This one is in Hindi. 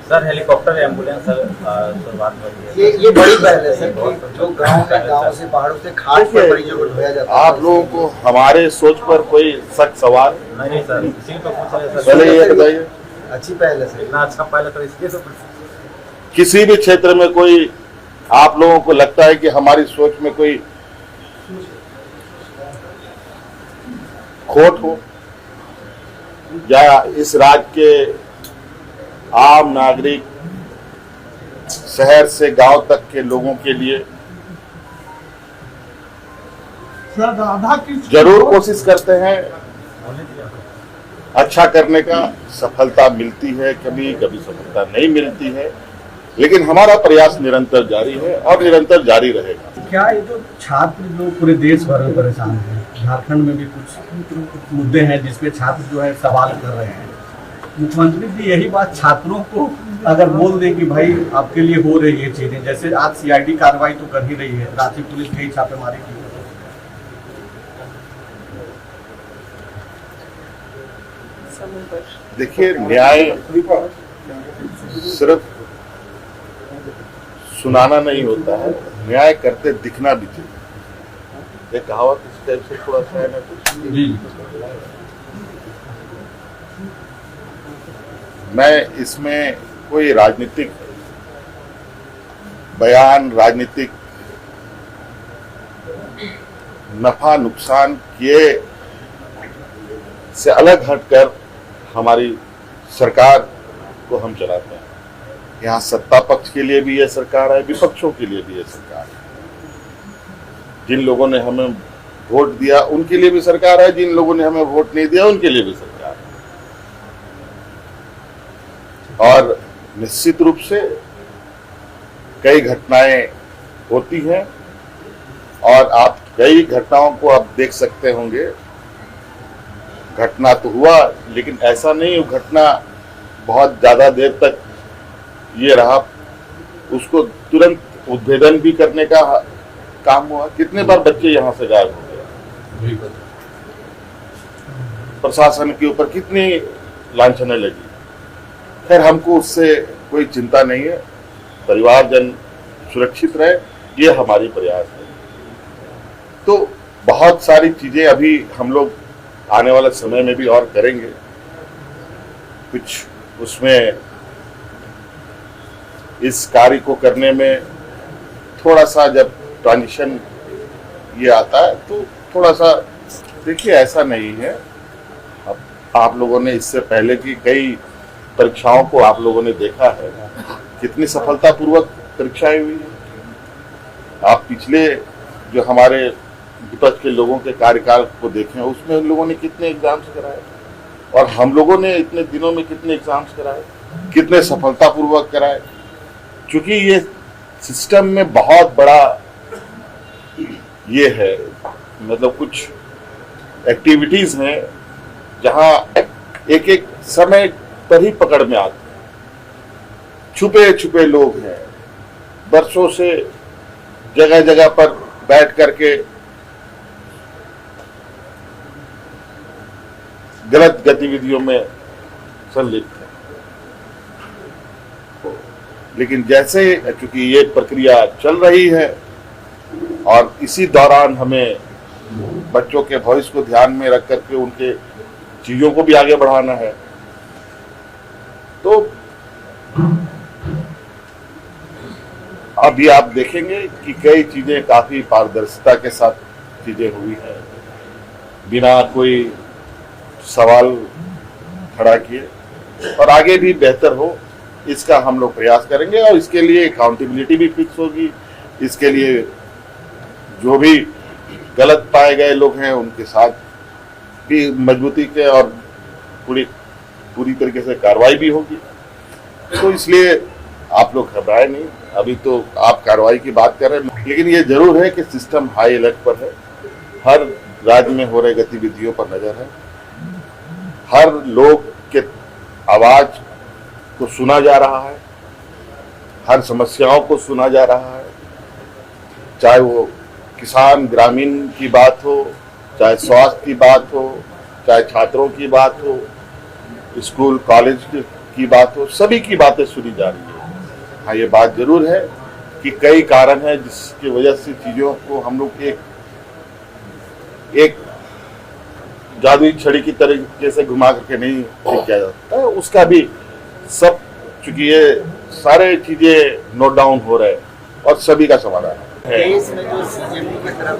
सर हेलीकॉप्टर एम्बुलेंस सर शुरुआत हो रही है। ये बड़ी पहल है सर कि जो गांव से पहाड़ों से खाट पर मरीजों को ढोया जाता है। आप लोगों को हमारे सोच पर कोई सख्त सवाल नहीं सर, इसी को पूछ रहे सर। पहले ये बताइए, अच्छी पहल है सर। इतना अच्छा पहले तो इसके तो किसी भी क्षेत्र में कोई आप लोगों को लगता है कि हमारी सोच में कोई खोट हो, या इस राज्य के आम नागरिक शहर से गांव तक के लोगों के लिए जरूर कोशिश करते हैं अच्छा करने का। सफलता मिलती है, कभी कभी सफलता नहीं मिलती है, लेकिन हमारा प्रयास निरंतर जारी है और निरंतर जारी रहेगा। क्या ये जो छात्र लोग पूरे देश भर में परेशान हैं, झारखंड में भी कुछ मुद्दे हैं जिसपे छात्र जो है सवाल कर रहे हैं, मुख्यमंत्री जी यही बात छात्रों को अगर बोल दें कि भाई आपके लिए हो रही है चीजें, जैसे आज सीआईडी कार्रवाई तो कर ही रही है, रांची पुलिस ने छापेमारी की। देखिए, न्याय सिर्फ सुनाना नहीं होता है, न्याय करते दिखना भी चाहिए। एक कहावत इस टाइप से थोड़ा सा है ना कुछ। मैं इसमें कोई राजनीतिक बयान, राजनीतिक नफा नुकसान किए से अलग हटकर हमारी सरकार को हम चलाते हैं। यहाँ सत्ता पक्ष के लिए भी यह सरकार है, विपक्षों के लिए भी यह सरकार है। जिन लोगों ने हमें वोट दिया उनके लिए भी सरकार है, जिन लोगों ने हमें वोट नहीं दिया उनके लिए भी सरकार है। और निश्चित रूप से कई घटनाएं होती हैं और आप कई घटनाओं को आप देख सकते होंगे। घटना तो हुआ, लेकिन ऐसा नहीं वो घटना बहुत ज्यादा देर तक ये रहा, उसको तुरंत उद्भेदन भी करने का काम हुआ। कितने बार बच्चे यहाँ से गायब हो गए, प्रशासन के ऊपर कितनी लांछनें लगी। खैर, हमको उससे कोई चिंता नहीं है, परिवारजन सुरक्षित रहे, ये हमारी प्रयास है। तो बहुत सारी चीजें अभी हम लोग आने वाले समय में भी और करेंगे। कुछ उसमें इस कार्य को करने में थोड़ा सा जब ट्रांजिशन ये आता है तो थोड़ा सा देखिए, ऐसा नहीं है। अब आप लोगों ने इससे पहले की कई परीक्षाओं को आप लोगों ने देखा है, कितनी सफलतापूर्वक परीक्षाएं हुई है। आप पिछले जो हमारे विपक्ष के लोगों के कार्यकाल को देखें, उसमें उन लोगों ने कितने एग्जाम्स कराए और हम लोगों ने इतने दिनों में कितने एग्जाम्स कराए, कितने सफलतापूर्वक कराए। क्योंकि ये सिस्टम में बहुत बड़ा ये है, मतलब कुछ एक्टिविटीज हैं जहां एक एक समय पर ही पकड़ में आते हैं। छुपे छुपे लोग हैं, बरसों से जगह जगह पर बैठ करके गलत गतिविधियों में संलिप्त है। लेकिन जैसे चूंकि ये प्रक्रिया चल रही है और इसी दौरान हमें बच्चों के भविष्य को ध्यान में रख करके उनके चीजों को भी आगे बढ़ाना है, तो अभी आप देखेंगे कि कई चीजें काफी पारदर्शिता के साथ चीजें हुई हैं, बिना कोई सवाल खड़ा किए, और आगे भी बेहतर हो इसका हम लोग प्रयास करेंगे। और इसके लिए अकाउंटेबिलिटी भी फिक्स होगी। इसके लिए जो भी गलत पाए गए लोग हैं उनके साथ भी मजबूती के और पूरी तरीके से कार्रवाई भी होगी। तो इसलिए आप लोग घबराए नहीं, अभी तो आप कार्रवाई की बात कर रहे हैं, लेकिन ये जरूर है कि सिस्टम हाई अलर्ट पर है। हर राज्य में हो रहे गतिविधियों पर नजर है, हर लोग के आवाज को सुना जा रहा है, हर समस्याओं को सुना जा रहा है, चाहे वो किसान ग्रामीण की बात हो, चाहे स्वास्थ्य की बात हो, चाहे छात्रों की बात हो, स्कूल कॉलेज की बात हो, सभी की बातें सुनी जा रही है। हाँ, ये बात जरूर है कि कई कारण है जिसकी वजह से चीजों को हम लोग एक जादुई छड़ी की तरीके से घुमा करके नहीं ठीक किया जाता है। उसका भी सब, चूंकि ये सारे चीजें नोट डाउन हो रहे हैं और सभी का समाधान है। केस में जो सीजेपी की तरफ